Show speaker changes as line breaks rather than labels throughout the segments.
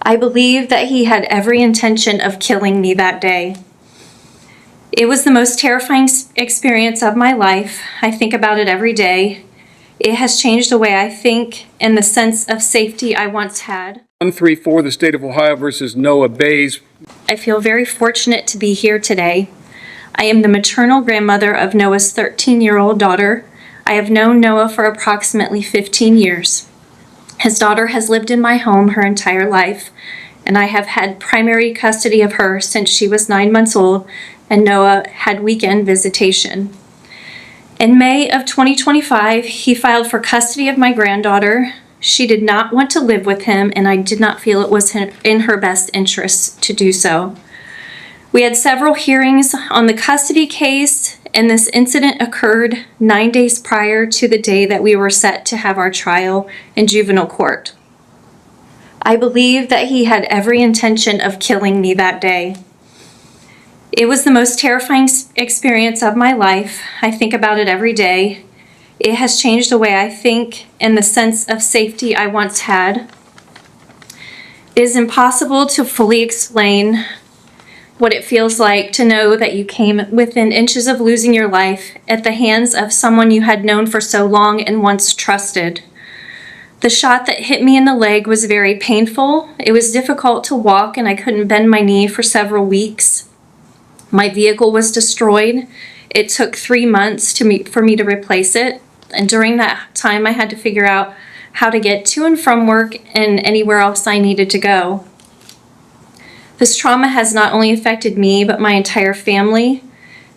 I believe that he had every intention of killing me that day. It was the most terrifying experience of my life. I think about it every day. It has changed the way I think and the sense of safety I once had.
134, the State of Ohio versus Noah Bays.
I feel very fortunate to be here today. I am the maternal grandmother of Noah's 13-year-old daughter. I have known Noah for approximately 15 years. His daughter has lived in my home her entire life, and I have had primary custody of her since she was 9 months old, and Noah had weekend visitation. In May of 2025, he filed for custody of my granddaughter. She did not want to live with him, and I did not feel it was in her best interest to do so. We had several hearings on the custody case, and this incident occurred 9 days prior to the day that we were set to have our trial in juvenile court. I believe that he had every intention of killing me that day. It was the most terrifying experience of my life. I think about it every day. It has changed the way I think and the sense of safety I once had. It is impossible to fully explain what it feels like to know that you came within inches of losing your life at the hands of someone you had known for so long and once trusted. The shot that hit me in the leg was very painful. It was difficult to walk, and I couldn't bend my knee for several weeks. My vehicle was destroyed. It took 3 months for me to replace it, and during that time I had to figure out how to get to and from work and anywhere else I needed to go. This trauma has not only affected me, but my entire family.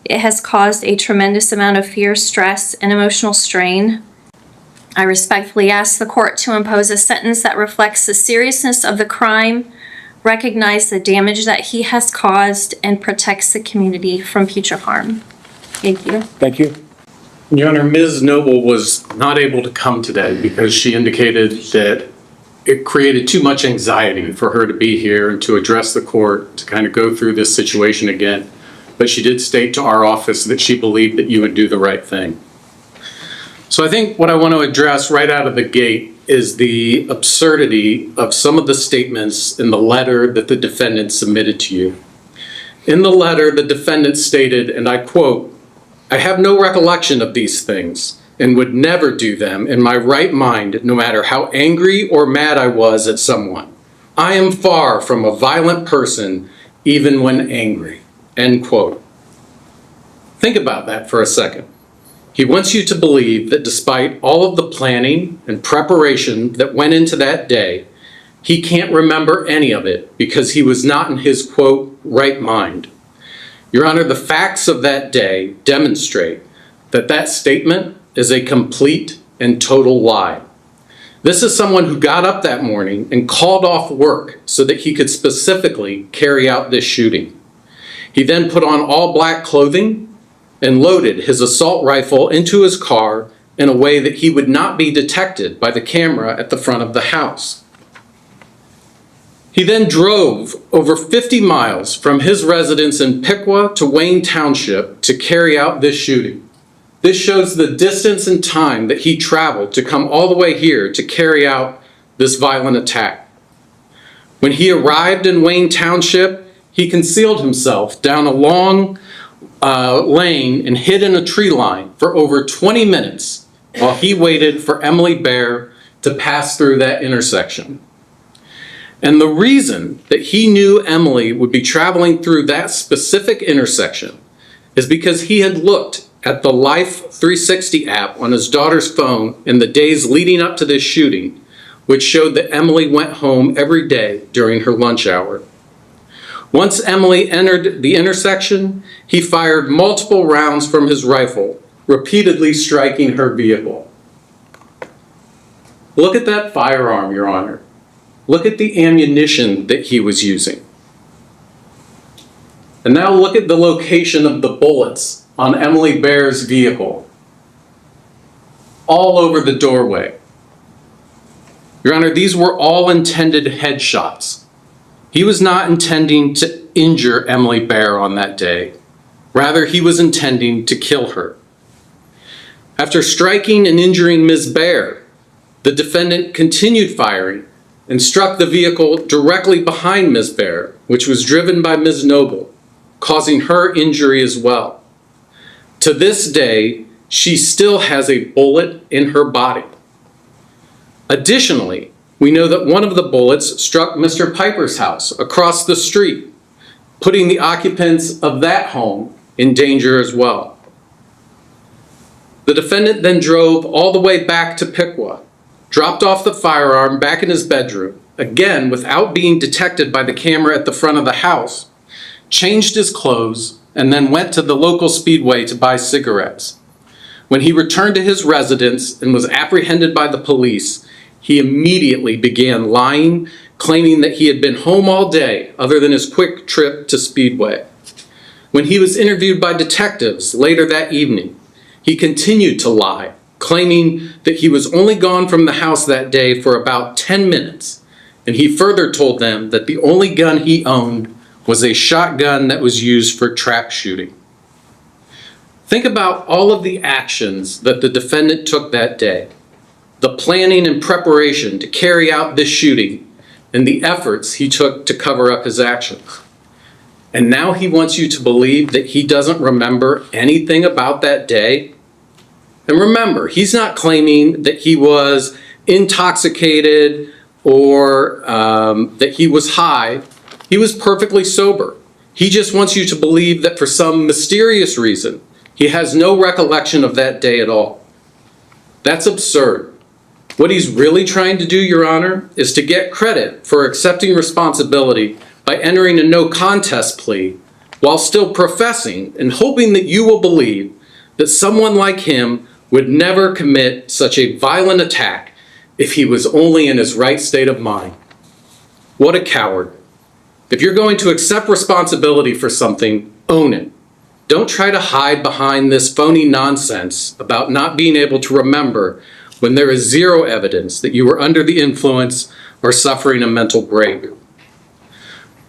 It has caused a tremendous amount of fear, stress, and emotional strain. I respectfully ask the court to impose a sentence that reflects the seriousness of the crime, recognize the damage that he has caused, and protects the community from future harm. Thank you.
Thank you.
Your Honor, Ms. Noble was not able to come today because she indicated that it created too much anxiety for her to be here and to address the court, to kind of go through this situation again. But she did state to our office that she believed that you would do the right thing. So I think what I want to address right out of the gate is the absurdity of some of the statements in the letter that the defendant submitted to you. In the letter, the defendant stated, and I quote, "I have no recollection of these things and would never do them in my right mind, no matter how angry or mad I was at someone. I am far from a violent person, even when angry." End quote. Think about that for a second. He wants you to believe that despite all of the planning and preparation that went into that day, he can't remember any of it because he was not in his, quote, right mind. Your Honor, the facts of that day demonstrate that that statement is a complete and total lie. This is someone who got up that morning and called off work so that he could specifically carry out this shooting. He then put on all black clothing and loaded his assault rifle into his car in a way that he would not be detected by the camera at the front of the house. He then drove over 50 miles from his residence in Piqua to Wayne Township to carry out this shooting. This shows the distance and time that he traveled to come all the way here to carry out this violent attack. When he arrived in Wayne Township, he concealed himself down a long lane and hid in a tree line for over 20 minutes while he waited for Emily Bear to pass through that intersection. And the reason that he knew Emily would be traveling through that specific intersection is because he had looked at the Life 360 app on his daughter's phone in the days leading up to this shooting, which showed that Emily went home every day during her lunch hour. Once Emily entered the intersection, he fired multiple rounds from his rifle, repeatedly striking her vehicle. Look at that firearm, Your Honor. Look at the ammunition that he was using. And now look at the location of the bullets on Emily Bear's vehicle. All over the doorway. Your Honor, these were all intended headshots. He was not intending to injure Emily Bear on that day. Rather, he was intending to kill her. After striking and injuring Ms. Bear, the defendant continued firing and struck the vehicle directly behind Ms. Baer, which was driven by Ms. Noble, causing her injury as well. To this day, she still has a bullet in her body. Additionally, we know that one of the bullets struck Mr. Piper's house across the street, putting the occupants of that home in danger as well. The defendant then drove all the way back to Piqua, dropped off the firearm back in his bedroom, again without being detected by the camera at the front of the house, changed his clothes, and then went to the local Speedway to buy cigarettes. When he returned to his residence and was apprehended by the police, he immediately began lying, claiming that he had been home all day other than his quick trip to Speedway. When he was interviewed by detectives later that evening, he continued to lie, claiming that he was only gone from the house that day for about 10 minutes, and he further told them that the only gun he owned was a shotgun that was used for trap shooting. Think about all of the actions that the defendant took that day, the planning and preparation to carry out this shooting, and the efforts he took to cover up his actions. And now he wants you to believe that he doesn't remember anything about that day? And remember, he's not claiming that he was intoxicated or that he was high. He was perfectly sober. He just wants you to believe that for some mysterious reason, he has no recollection of that day at all. That's absurd. What he's really trying to do, Your Honor, is to get credit for accepting responsibility by entering a no contest plea while still professing and hoping that you will believe that someone like him would never commit such a violent attack if he was only in his right state of mind. What a coward. If you're going to accept responsibility for something, own it. Don't try to hide behind this phony nonsense about not being able to remember when there is zero evidence that you were under the influence or suffering a mental break.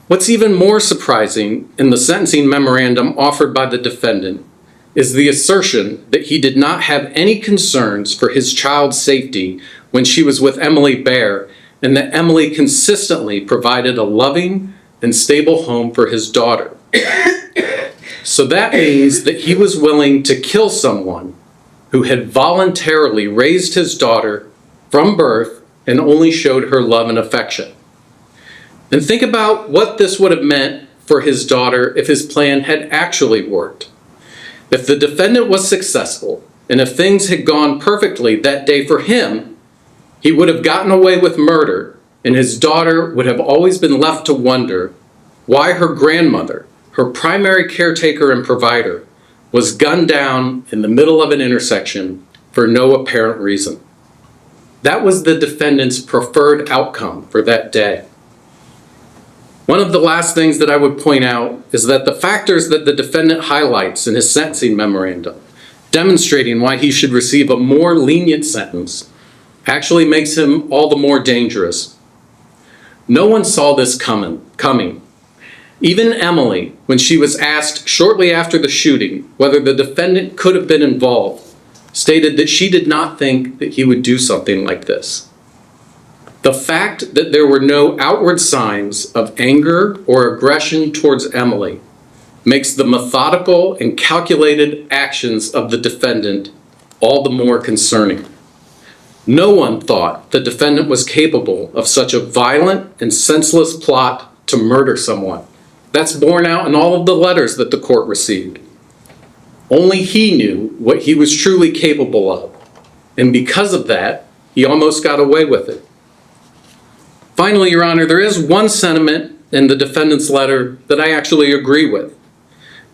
What's even more surprising in the sentencing memorandum offered by the defendant is the assertion that he did not have any concerns for his child's safety when she was with Emily Baer, and that Emily consistently provided a loving and stable home for his daughter. So that means that he was willing to kill someone who had voluntarily raised his daughter from birth and only showed her love and affection. And think about what this would have meant for his daughter if his plan had actually worked. If the defendant was successful, and if things had gone perfectly that day for him, he would have gotten away with murder, and his daughter would have always been left to wonder why her grandmother, her primary caretaker and provider, was gunned down in the middle of an intersection for no apparent reason. That was the defendant's preferred outcome for that day. One of the last things that I would point out is that the factors that the defendant highlights in his sentencing memorandum, demonstrating why he should receive a more lenient sentence, actually makes him all the more dangerous. No one saw this coming. Even Emily, when she was asked shortly after the shooting whether the defendant could have been involved, stated that she did not think that he would do something like this. The fact that there were no outward signs of anger or aggression towards Emily makes the methodical and calculated actions of the defendant all the more concerning. No one thought the defendant was capable of such a violent and senseless plot to murder someone. That's borne out in all of the letters that the court received. Only he knew what he was truly capable of, and because of that, he almost got away with it. Finally, Your Honor, there is one sentiment in the defendant's letter that I actually agree with.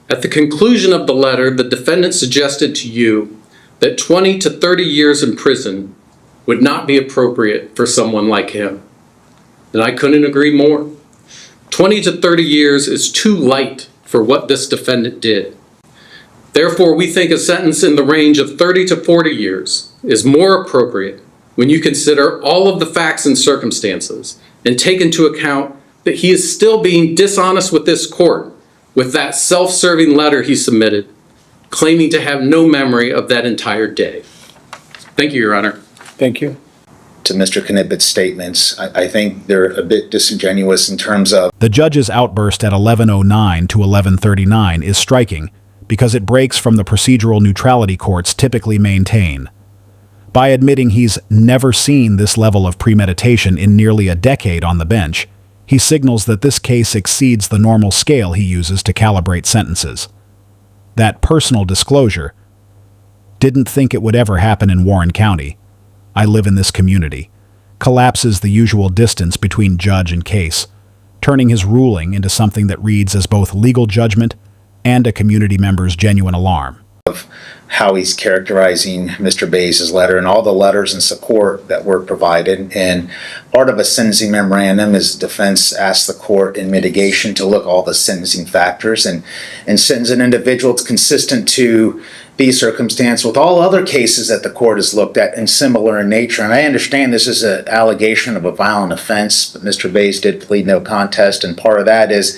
At the conclusion of the letter, the defendant suggested to you that 20 to 30 years in prison would not be appropriate for someone like him. And I couldn't agree more. 20 to 30 years is too light for what this defendant did. Therefore, we think a sentence in the range of 30 to 40 years is more appropriate when you consider all of the facts and circumstances and take into account that he is still being dishonest with this court with that self-serving letter he submitted, claiming to have no memory of that entire day. Thank you, Your Honor.
Thank you.
to Mr. Knibbett's statements. I think they're a bit disingenuous in terms of
The judge's outburst at 11:09 to 11:39 is striking because it breaks from the procedural neutrality courts typically maintain. By admitting he's never seen this level of premeditation in nearly a decade on the bench, he signals that this case exceeds the normal scale he uses to calibrate sentences. That personal disclosure, "Didn't think it would ever happen in Warren County. I live in this community," collapses the usual distance between judge and case, turning his ruling into something that reads as both legal judgment and a community member's genuine alarm.
how he's characterizing Mr. Bays' letter and all the letters and support that were provided. And part of a sentencing memorandum is defense asked the court in mitigation to look at all the sentencing factors and sentence an individual that's consistent to the circumstance with all other cases that the court has looked at and similar in nature. And I understand this is an allegation of a violent offense, but Mr. Bays did plead no contest, and part of that is,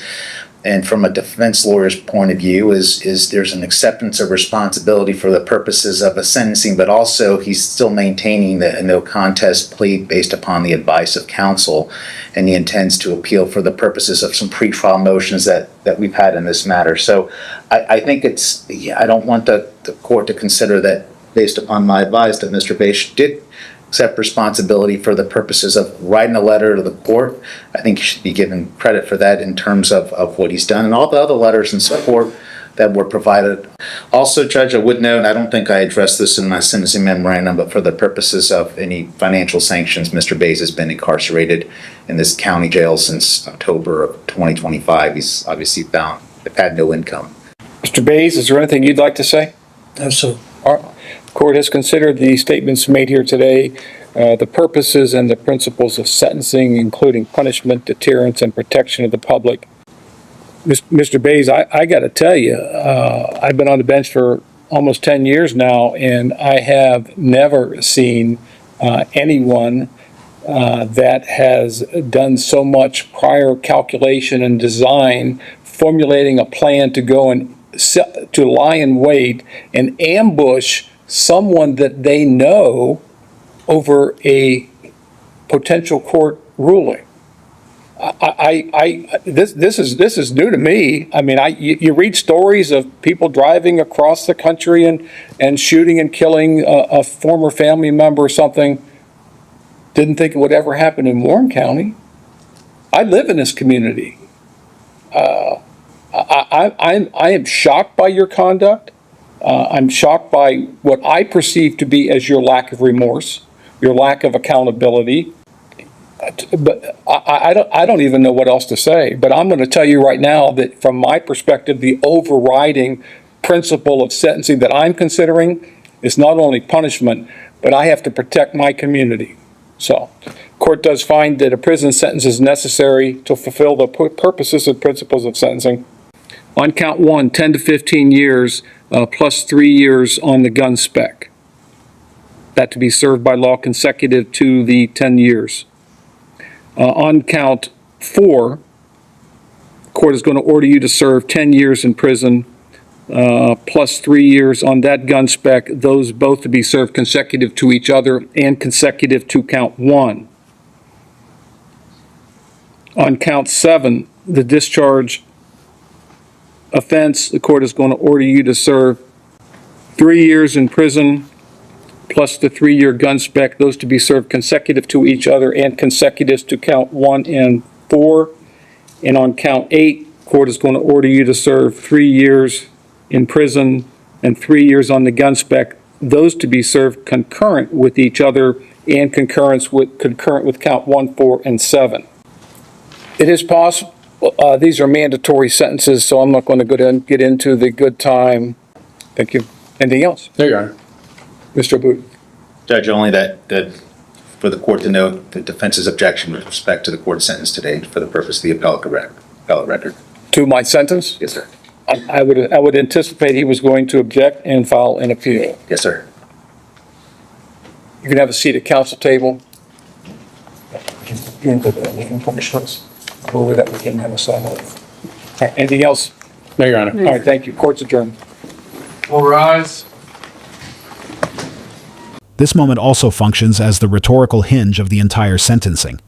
and from a defense lawyer's point of view, is there's an acceptance of responsibility for the purposes of a sentencing, but also he's still maintaining the no contest plea based upon the advice of counsel, and he intends to appeal for the purposes of some pretrial motions that we've had in this matter. So I think I don't want the court to consider that, based upon my advice, that Mr. Bays did accept responsibility for the purposes of writing a letter to the court. I think he should be given credit for that in terms of what he's done and all the other letters and support that were provided. Also, Judge, I would note, I don't think I addressed this in my sentencing memorandum, but for the purposes of any financial sanctions, Mr. Bays has been incarcerated in this county jail since October of 2025. He's obviously had no income.
Mr. Bays, is there anything you'd like to say?
Absolutely.
The court has considered the statements made here today, the purposes and the principles of sentencing, including punishment, deterrence, and protection of the public. Mr. Bays, I got to tell you, I've been on the bench for almost 10 years now, and I have never seen anyone that has done so much prior calculation and design, formulating a plan to go and to lie in wait and ambush someone that they know over a potential court ruling. This is new to me. I mean, you read stories of people driving across the country and shooting and killing a former family member or something. Didn't think it would ever happen in Warren County. I live in this community. I am shocked by your conduct. I'm shocked by what I perceive to be as your lack of remorse, your lack of accountability. But I don't even know what else to say. But I'm going to tell you right now that from my perspective, the overriding principle of sentencing that I'm considering is not only punishment, but I have to protect my community. So, court does find that a prison sentence is necessary to fulfill the purposes and principles of sentencing. On count one, 10 to 15 years plus 3 years on the gun spec. That to be served by law consecutive to the 10 years. On count 4, court is going to order you to serve 10 years in prison plus 3 years on that gun spec, those both to be served consecutive to each other and consecutive to count 1. On count 7, the discharge offense, the court is going to order you to serve 3 years in prison plus the 3-year gun spec, those to be served consecutive to each other and consecutive to count 1 and 4. And on count 8, court is going to order you to serve 3 years in prison and 3 years on the gun spec, those to be served concurrent with each other and concurrent with count 1, 4, and 7. It is possible, these are mandatory sentences, so I'm not going to get into the good time. Thank you. Anything else?
There you are.
Mr. Booth.
Judge, only that for the court to note the defense's objection with respect to the court sentence today for the purpose of the appellate record.
To my sentence?
Yes, sir.
I would anticipate he was going to object and file an appeal.
Yes, sir.
You can have a seat at council table. Over that we can have a silent. Anything else?
No, Your Honor.
All right, thank you. Court's adjourned.
All rise.
This moment also functions as the rhetorical hinge of the entire sentencing.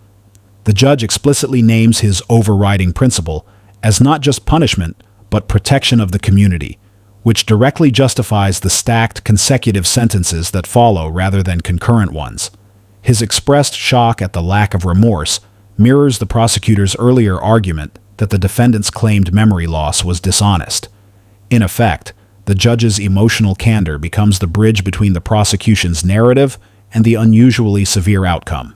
The judge explicitly names his overriding principle as not just punishment, but protection of the community, which directly justifies the stacked consecutive sentences that follow rather than concurrent ones. His expressed shock at the lack of remorse mirrors the prosecutor's earlier argument that the defendant's claimed memory loss was dishonest. In effect, the judge's emotional candor becomes the bridge between the prosecution's narrative and the unusually severe outcome.